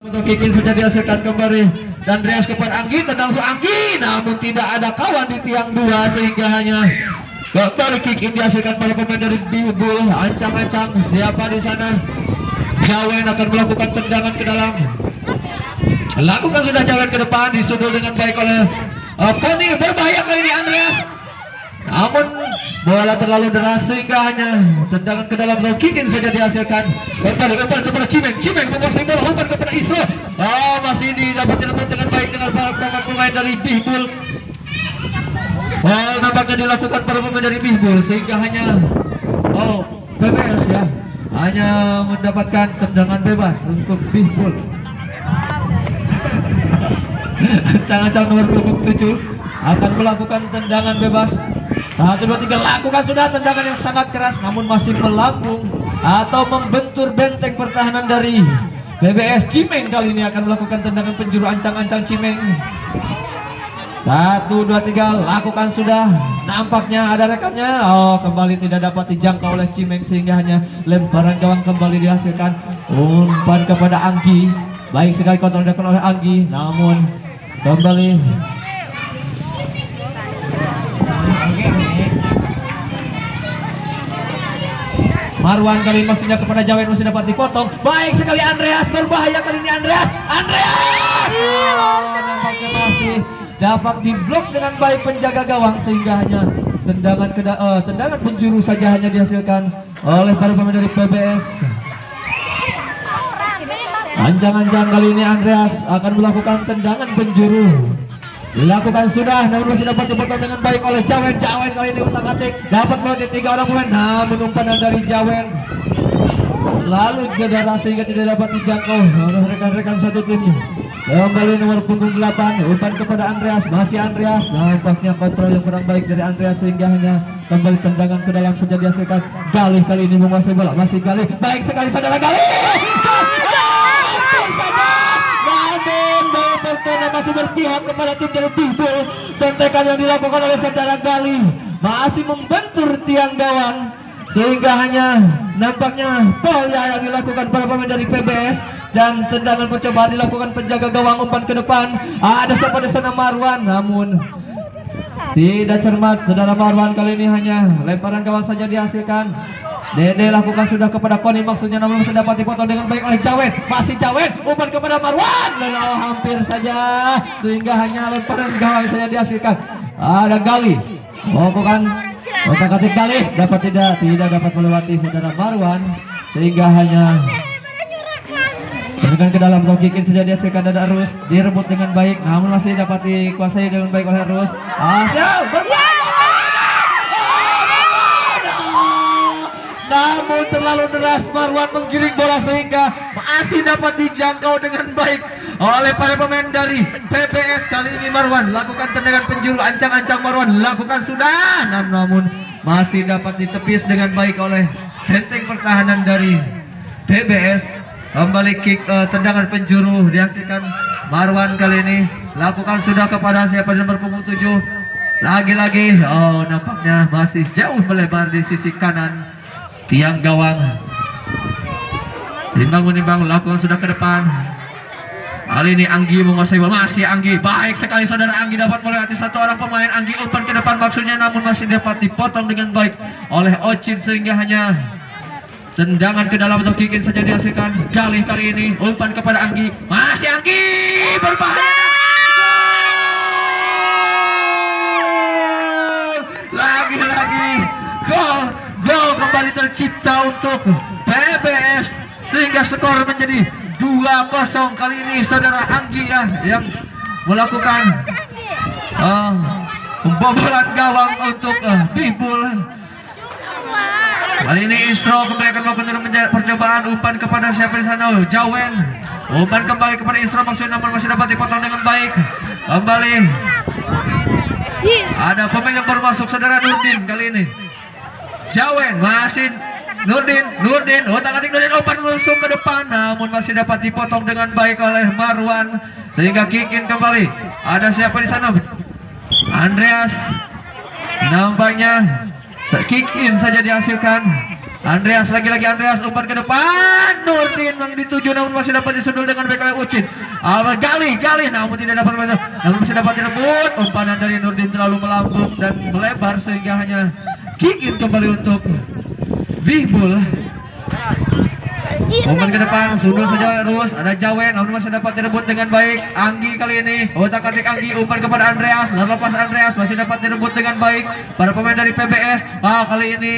Untuk Kikin saja dihasilkan kembali dan Andreas kepada Anggi, tendang untuk Anggi, namun tidak ada kawan di tiang dua sehingga hanya kembali Kikin dihasilkan para pemain dari Bihbul. Ancang-ancang siapa di sana? Jawen akan melakukan tendangan ke dalam. Lakukan sudah Jawen ke depan, disudul dengan baik oleh Koni. Berbahaya kali ini Andreas. Namun bola terlalu deras sehingga hanya tendangan ke dalam. Kikin saja dihasilkan. Kembali umpan kepada Cimeng. Cimeng menguasai bola, umpan kepada Isra. Masih didapat dengan baik dengan para pemain dari Bihbul. Nampaknya dilakukan para pemain dari Bihbul sehingga hanya PBS ya hanya mendapatkan tendangan bebas untuk Bihbul. Ancang-ancang nomor 27 akan melakukan tendangan bebas. 1, 2, 3, lakukan sudah tendangan yang sangat keras namun masih melambung atau membentur benteng pertahanan dari PBS. Cimeng kali ini akan melakukan tendangan penjuru. Ancang-ancang Cimeng. 1, 2, 3, lakukan sudah. Nampaknya ada rekannya. Kembali tidak dapat dijangkau oleh Cimeng sehingga hanya lemparan gawang kembali dihasilkan. Umpan kepada Anggi. Baik sekali kontrol dilakukan oleh Anggi, namun kembali Marwan kali ini maksudnya kepada Jawen, masih dapat dipotong. Baik sekali Andreas, berbahaya kali ini Andreas. Nampaknya masih dapat diblok dengan baik penjaga gawang sehingga hanya tendangan penjuru saja hanya dihasilkan oleh para pemain dari PBS. Ancang-ancang kali ini Andreas akan melakukan tendangan penjuru. Dilakukan sudah, namun masih dapat dipotong dengan baik oleh Jawen. Jawen kali ini utak-atik dapat melatih 3 orang pemain, namun umpan dari Jawen lalu cedera sehingga tidak dapat dijangkau oleh rekan-rekan satu timnya. Kembali nomor punggung 8, umpan kepada Andreas, masih Andreas. Nampaknya kontrol yang kurang baik dari Andreas sehingga hanya kembali tendangan ke dalam saja dihasilkan. Galih kali ini menguasai bola, masih Galih. Baik sekali saudara Galih. Namun masih berpihak kepada tim dari Bihbul. Sentekan yang dilakukan oleh saudara Galih masih membentur tiang gawang sehingga hanya nampaknya bola yang dilakukan para pemain dari PBS dan tendangan percobaan dilakukan penjaga gawang. Umpan ke depan, ada siapa di sana? Marwan, namun tidak cermat saudara Marwan. Kali ini hanya lemparan gawang saja dihasilkan. Dede lakukan sudah kepada Koni maksudnya, namun masih dapat dipotong dengan baik oleh Jawen. Masih Jawen, umpan kepada Marwan, hampir saja sehingga hanya lemparan gawang saja dihasilkan. Ada Galih melakukan otak-atik. Galih dapat tidak dapat melewati saudara Marwan sehingga hanya tendangan ke dalam. Kikin saja dihasilkan. Ada Rus direbut dengan baik namun masih dapat dikuasai dengan baik oleh Rus. Namun terlalu deras Marwan menggiring bola sehingga masih dapat dijangkau dengan baik oleh para pemain dari PBS. Kali ini Marwan lakukan tendangan penjuru. Ancang-ancang Marwan lakukan sudah, namun masih dapat ditepis dengan baik oleh benteng pertahanan dari PBS. Kembali kick tendangan penjuru dihasilkan Marwan. Kali ini lakukan sudah kepada siapa nomor punggung 7. Lagi-lagi nampaknya masih jauh melebar di sisi kanan tiang gawang. Timbang-menimbang, lakukan sudah ke depan. Kali ini Anggi menguasai bola, masih Anggi. Baik sekali saudara Anggi dapat melewati 1 orang pemain. Anggi umpan ke depan maksudnya, namun masih dapat dipotong dengan baik oleh Ocin sehingga hanya tendangan ke dalam atau Kikin saja dihasilkan. Galih kali ini umpan kepada Anggi, masih Anggi, berbahaya. Lagi-lagi gol kembali tercipta untuk PBS sehingga skor menjadi 2-0. Kali ini saudara Anggi yang melakukan pembobolan gawang untuk Bihbul. Kali ini Isro kembali akan melakukan percobaan. Umpan kepada siapa di sana? Jawen. Umpan kembali kepada Isro maksudnya, namun masih dapat dipotong dengan baik. Kembali ada pemain yang baru masuk saudara Nurdin. Kali ini Jawen, masih Nurdin, otak-atik Nurdin, umpan langsung ke depan, namun masih dapat dipotong dengan baik oleh Marwan sehingga Kikin kembali. Ada siapa di sana? Andreas. Nampaknya Kikin saja dihasilkan. Andreas lagi-lagi Andreas umpan ke depan. Nurdin yang dituju namun masih dapat disundul dengan baik oleh Ucin. Gali namun tidak dapat namun masih dapat direbut. Umpanan dari Nurdin terlalu melambung dan melebar sehingga hanya kick-in kembali untuk Bihbul. Umpan ke depan, sundul saja terus. Ada Jawen, namun masih dapat direbut dengan baik. Anggi kali ini, otak-atik Anggi, umpan kepada Andreas. Lepas Andreas masih dapat direbut dengan baik. Para pemain dari PBS, kali ini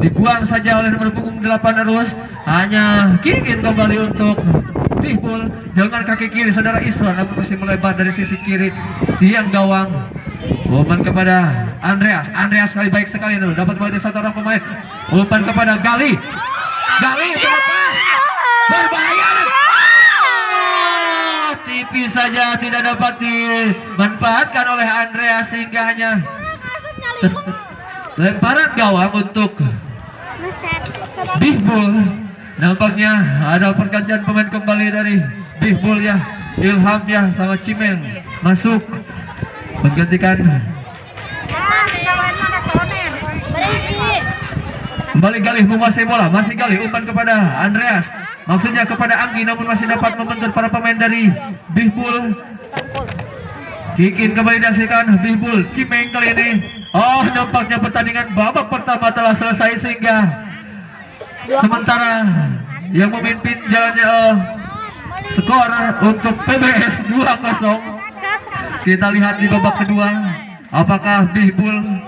dibuang saja oleh nomor punggung 8 terus. Hanya kick-in kembali untuk Bihbul dengan kaki kiri saudara Iswan, namun masih melebar dari sisi kiri tiang gawang. Umpan kepada Andreas kali baik sekali dulu, dapat kembali satu orang pemain. Umpan kepada Gali terlepas, berbahaya. Tipis saja tidak dapat dimanfaatkan oleh Andreas sehingga hanya lemparan gawang untuk Bihbul. Nampaknya ada pergantian pemain kembali dari Bihbul ya. Ilham ya sama Cimeng masuk menggantikan. Kembali Galih menguasai bola, masih Galih umpan kepada Andreas, maksudnya kepada Anggi, namun masih dapat membentur para pemain dari Bihbul. Kick-in kembali dihasilkan Bihbul. Cimeng kali ini, nampaknya pertandingan babak pertama telah selesai sehingga sementara yang memimpin jalannya skor untuk PBS 2-0. Kita lihat di babak kedua apakah Bihbul